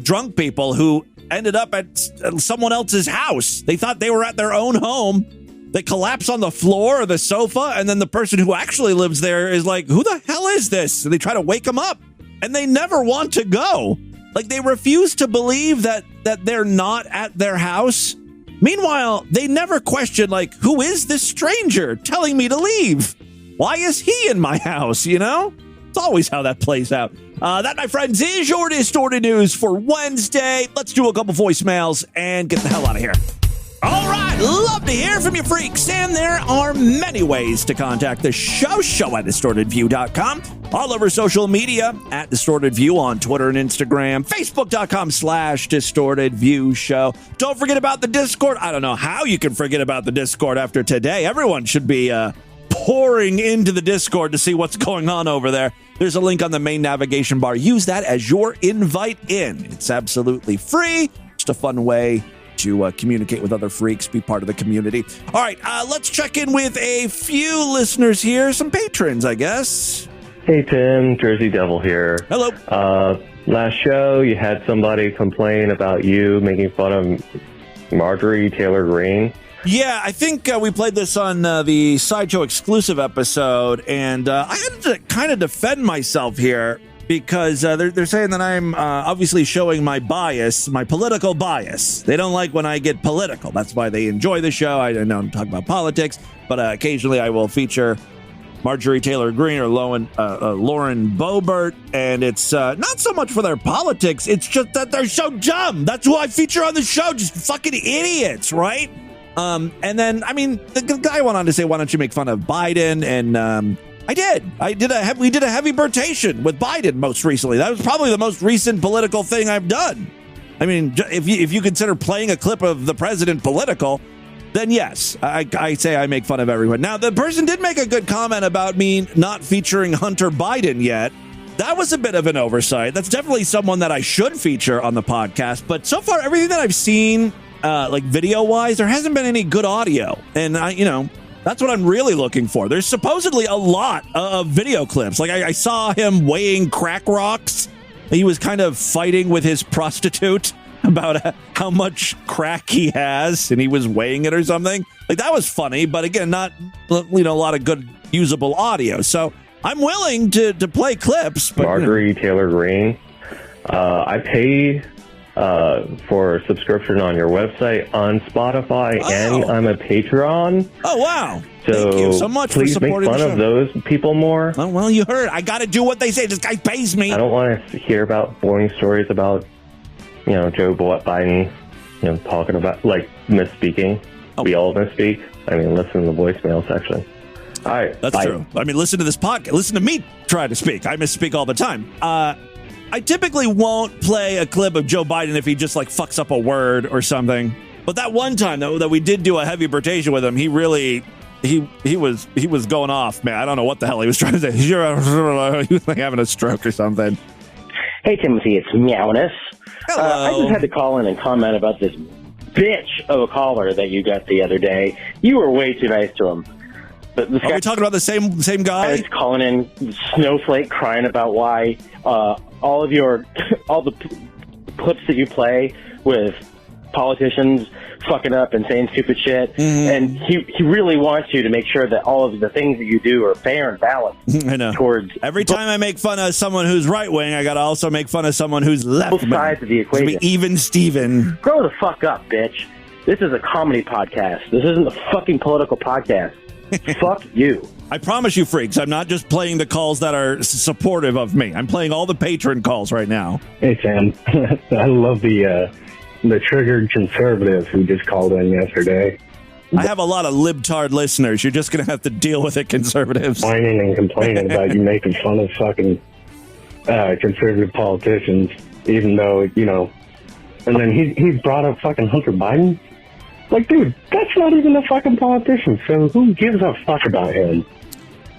drunk people who ended up at someone else's house. They thought they were at their own home. They collapse on the floor or the sofa, and then the person who actually lives there is like, who the hell is this? And they try to wake them up. and they never want to go. Like, they refuse to believe that they're not at their house. Meanwhile, they never question, like, who is this stranger telling me to leave? Why is he in my house, you know? It's always how that plays out. That, my friends, is your Distorted News for Wednesday. Let's do a couple voicemails and get the hell out of here. All right, love to hear from you freaks, and there are many ways to contact the show at distortedview.com, all over social media, at Distorted View on Twitter and Instagram, facebook.com/distortedviewshow. Don't forget about the Discord. I don't know how you can forget about the Discord after today. Everyone should be pouring into the Discord to see what's going on over there. There's a link on the main navigation bar. Use that as your invite in. It's absolutely free. Just a fun way to communicate with other freaks, be part of the community. All right, let's check in with a few listeners here, some patrons, I guess.
Hey, Tim, Jersey Devil here.
Hello.
Last show, you had somebody complain about you making fun of Marjorie Taylor Greene.
Yeah, I think we played this on the Sideshow exclusive episode, and I had to kind of defend myself here because they're saying that I'm obviously showing my bias, my political bias. They don't like when I get political. That's why they enjoy the show. I know I'm talking about politics, but occasionally I will feature Marjorie Taylor Greene or Lauren Boebert, and it's not so much for their politics. It's just that they're so dumb. That's who I feature on the show, just fucking idiots, right? And then, I mean, the guy went on to say, why don't you make fun of Biden? And we did a heavy birtation with Biden most recently. That was probably the most recent political thing I've done. I mean, if you consider playing a clip of the president political, then yes, I say I make fun of everyone. Now, the person did make a good comment about me not featuring Hunter Biden yet. That was a bit of an oversight. That's definitely someone that I should feature on the podcast. But so far, everything that I've seen, like video-wise, there hasn't been any good audio. And that's what I'm really looking for. There's supposedly a lot of video clips. Like I saw him weighing crack rocks. He was kind of fighting with his prostitute about how much crack he has, and he was weighing it or something. Like, that was funny, but again, not a lot of good usable audio. So I'm willing to play clips. But,
Marjorie Taylor Greene, I pay for a subscription on your website, on Spotify, and I'm a Patreon.
Oh, wow.
So
thank you so much for supporting
make fun of those people more.
Oh, well, you heard. I got to do what they say. This guy pays me.
I don't want to hear about boring stories about, Joe Biden, talking about, like, misspeaking. Oh. We all misspeak. I mean, listen to the voicemail section. All right.
That's true. I mean, listen to this podcast. Listen to me try to speak. I misspeak all the time. I typically won't play a clip of Joe Biden if he just, like, fucks up a word or something. But that one time, though, that we did do a heavy birtation with him, he really... He was going off, man. I don't know what the hell he was trying to say. He was like having a stroke or something.
Hey, Timothy, it's Meowness.
Hello.
I just had to call in and comment about this bitch of a caller that you got the other day. You were way too nice to him. But this
Are we talking about the same guy?
I was calling in snowflake, crying about why all the clips that you play with politicians fucking up and saying stupid shit, and he really wants you to make sure that all of the things that you do are fair and balanced.
I know.
Towards
every time I make fun of someone who's right wing, I gotta also make fun of someone who's left
both
wing.
sides of the equation.
Even Steven.
Grow the fuck up, bitch. This is a comedy podcast. This isn't a fucking political podcast. Fuck you.
I promise you, freaks, I'm not just playing the calls that are supportive of me. I'm playing all the patron calls right now.
Hey, Sam. I love the triggered conservative who just called in yesterday.
I have a lot of libtard listeners. You're just going to have to deal with it, conservatives.
Whining and complaining about you making fun of fucking conservative politicians, even though, and then he brought up fucking Hunter Biden. Like, dude, that's not even a fucking politician, so who gives a fuck about him?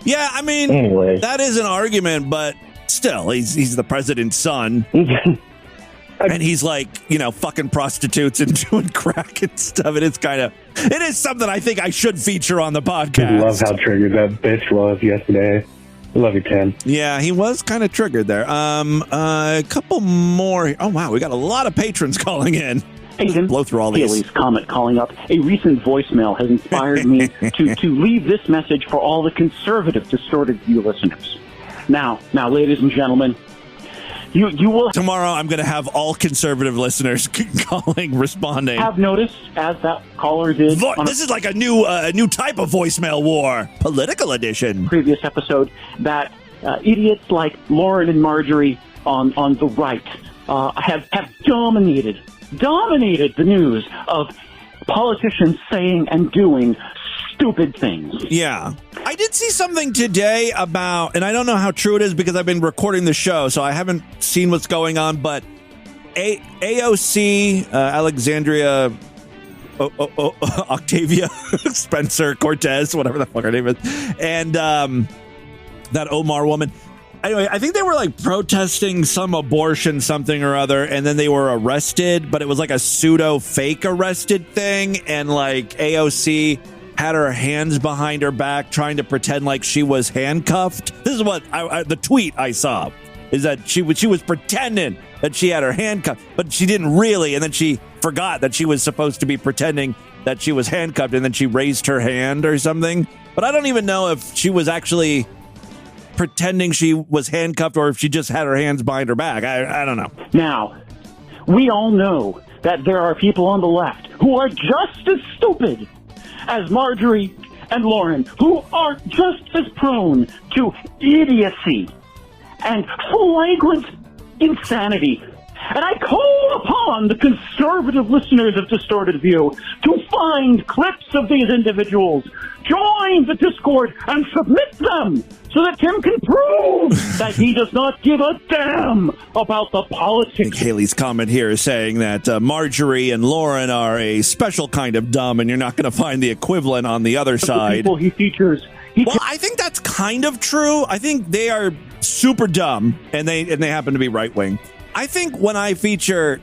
Yeah, I mean,
anyway.
That is an argument, but still, he's the president's son. And he's like, fucking prostitutes and doing crack and stuff. And it is something I think I should feature on the podcast.
I love how triggered that bitch was yesterday. I love you, Tim.
Yeah, he was kind of triggered there. A couple more. Oh, wow. We got a lot of patrons calling in.
Hey, Tim.
Blow through all these.
Haley's comment calling up. A recent voicemail has inspired me to leave this message for all the conservative Distorted View listeners. Now, ladies and gentlemen, You will
tomorrow. I'm going to have all conservative listeners calling, responding.
have noticed, as that caller did.
This is like a new type of voicemail war, political edition.
Previous episode that idiots like Lauren and Marjorie on the right have dominated the news of politicians saying and doing stupid things.
Yeah. I did see something today about, and I don't know how true it is because I've been recording the show, so I haven't seen what's going on, but AOC, Alexandria Octavia Spencer Cortez, whatever the fuck her name is, and that Omar woman. Anyway, I think they were like protesting some abortion something or other, and then they were arrested, but it was like a pseudo fake arrested thing, and like AOC had her hands behind her back trying to pretend like she was handcuffed. This is what the tweet I saw is that she was pretending that she had her handcuffed, but she didn't really, and then she forgot that she was supposed to be pretending that she was handcuffed, and then she raised her hand or something. But I don't even know if she was actually pretending she was handcuffed or if she just had her hands behind her back. I don't know.
Now, we all know that there are people on the left who are just as stupid as Marjorie and Lauren, who are just as prone to idiocy and flagrant insanity. And I call upon the conservative listeners of Distorted View to find clips of these individuals, join the Discord, and submit them so that Tim can prove that he does not give a damn about the politics.
I think Haley's comment here is saying that Marjorie and Lauren are a special kind of dumb, and you're not going to find the equivalent on the other side.
People he features.
Well, I think that's kind of true. I think they are super dumb, and they happen to be right wing. I think when I feature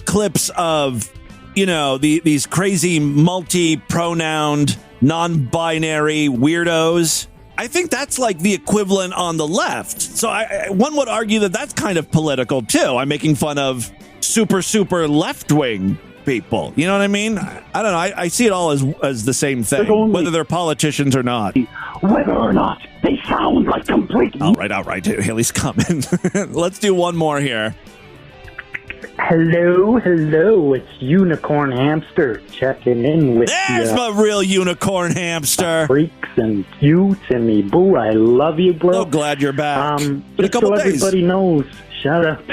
clips of, these crazy multi-pronounced, non-binary weirdos, I think that's like the equivalent on the left. So one would argue that that's kind of political too. I'm making fun of super left-wing people. You know what I mean? I don't know. I see it all as the same thing, whether they're politicians or not.
Whether or not they sound like complete...
All right. Haley's coming. Let's do one more here.
Hello. It's Unicorn Hamster checking in with
There's my real unicorn hamster.
Freaks and cutes and me boo. I love you, bro.
So glad you're back.
Just so everybody knows, shout out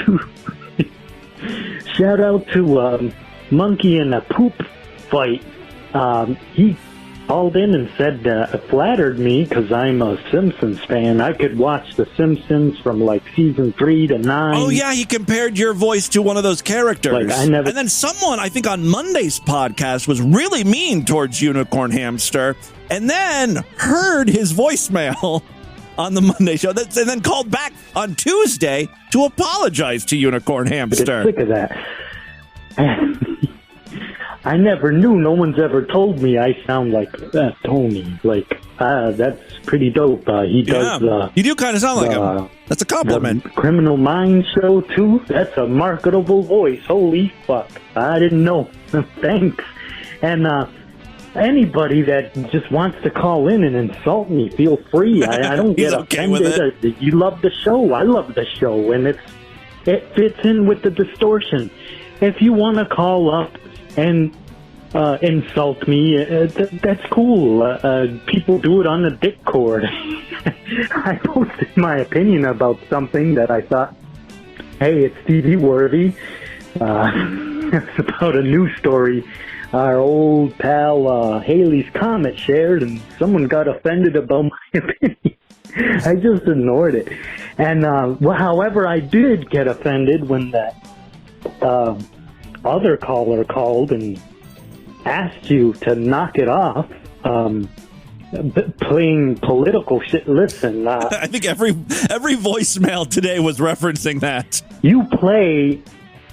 to Monkey in a Poop fight. He called in and said flattered me because I'm a Simpsons fan. I could watch The Simpsons from like season 3 to 9.
Oh yeah, he compared your voice to one of those characters. And then someone, I think on Monday's podcast, was really mean towards Unicorn Hamster, and then heard his voicemail on the Monday show, and then called back on Tuesday to apologize to Unicorn Hamster.
Sick of that. I never knew. No one's ever told me I sound like Tony. That's pretty dope. He does.
You do kind of sound like him. That's a compliment.
The Criminal Minds show too. That's a marketable voice. Holy fuck! I didn't know. Thanks. And anybody that just wants to call in and insult me, feel free. I don't get offended. You love the show. I love the show, and it fits in with the distortion. If you want to call up and insult me, that's cool. People do it on the Discord. I posted my opinion about something that I thought, hey, it's TV worthy. It's about a news story our old pal Haley's Comet shared, and someone got offended about my opinion. I just ignored it. And however, I did get offended when that other caller called and asked you to knock it off, playing political shit. Listen,
I think every voicemail today was referencing that.
You play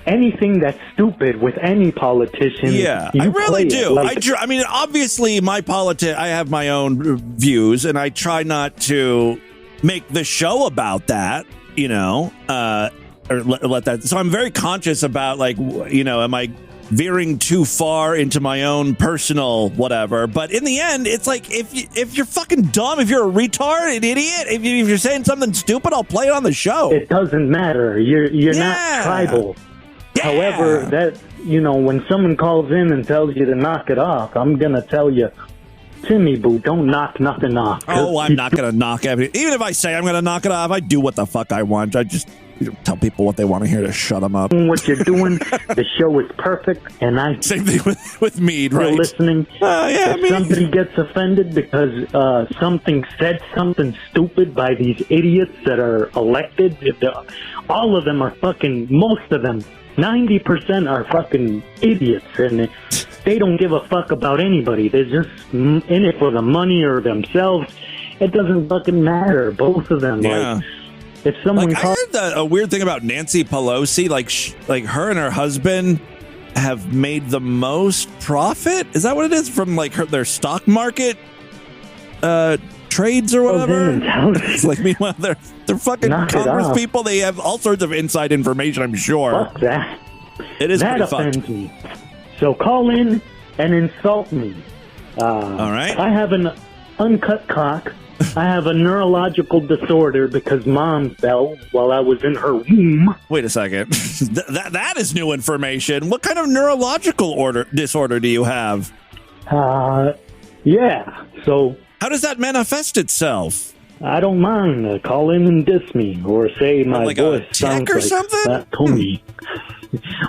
anything that's stupid with any politician.
Yeah, I really do. I mean, obviously, I have my own views, and I try not to make the show about that, or let that. So I'm very conscious about, am I veering too far into my own personal whatever. But in the end, it's like, if you're fucking dumb, if you're a retard, an idiot, if you're saying something stupid, I'll play it on the show.
It doesn't matter. You're not tribal.
Yeah.
However, that, when someone calls in and tells you to knock it off, I'm going to tell you, Timmy Boo, don't knock nothing off.
Oh, I'm not going to knock everything. Even if I say I'm going to knock it off, I do what the fuck I want. I just tell people what they want to hear to shut them up.
What you're doing, the show is perfect, and I...
Same thing with Meade, right?
Listening. If somebody gets offended because something said something stupid by these idiots that are elected, all of them are fucking, most of them, 90% are fucking idiots, and they don't give a fuck about anybody. They're just in it for the money or themselves. It doesn't fucking matter. Both of them.
Yeah.
Like, if someone
I heard a weird thing about Nancy Pelosi, like her and her husband have made the most profit. Is that what it is from their stock market trades or whatever? It's like, meanwhile, they're fucking Congress people. They have all sorts of inside information, I'm sure.
Fuck that.
It is
that
pretty fucked.
offends me. So call in and insult me.
All right.
I have an uncut cock. I have a neurological disorder because Mom fell while I was in her womb.
Wait a second. That is new information. What kind of neurological disorder do you have?
Yeah. So
how does that manifest itself?
I don't mind. Call in and diss me or say my voice sounds like that Tony.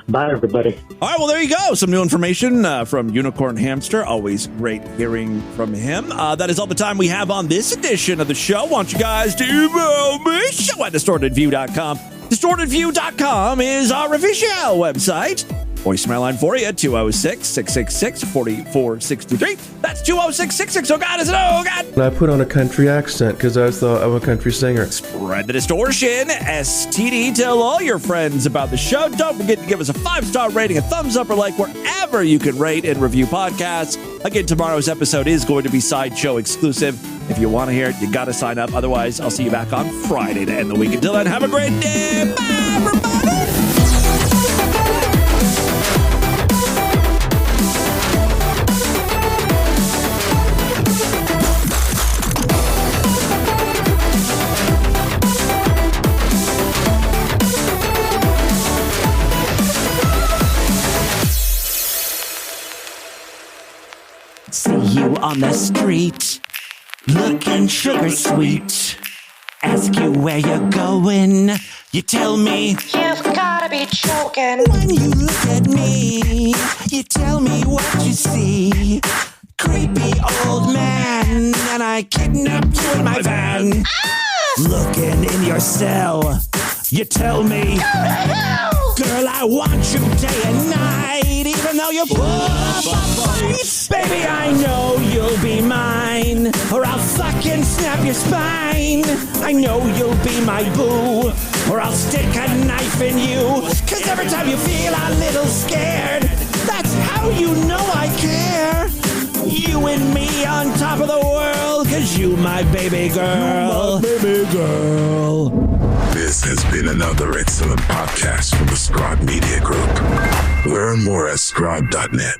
Bye, everybody.
All right, well, there you go. Some new information from Unicorn Hamster. Always great hearing from him. That is all the time we have on this edition of the show. Want you guys to email me? Show at DistortedView.com. DistortedView.com is our official website. Voicemail line for you, 206-666-4463. That's 206-66. Oh, God, is it? Oh, God.
And I put on a country accent because I thought I'm a country singer.
Spread the distortion. STD. Tell all your friends about the show. Don't forget to give us a 5-star rating, a thumbs up, or like wherever you can rate and review podcasts. Again, tomorrow's episode is going to be Sideshow exclusive. If you want to hear it, you got to sign up. Otherwise, I'll see you back on Friday to end the week. Until then, have a great day. Bye, everybody.
See you on the street, looking sugar sweet. Ask you where you're going, you tell me
you've gotta be joking.
When you look at me, you tell me what you see. Creepy old man, and I kidnapped you in my van. Looking in your cell, you tell me, girl, I want you day and night. Even though you're baby, I know you'll be mine, or I'll fucking snap your spine. I know you'll be my boo, or I'll stick a knife in you. Cause every time you feel a little scared, that's how you know I care. You and me on top of the world, cause you my baby girl. You my baby girl.
This has been another excellent podcast from the Scribe Media Group. Learn more at scribe.net.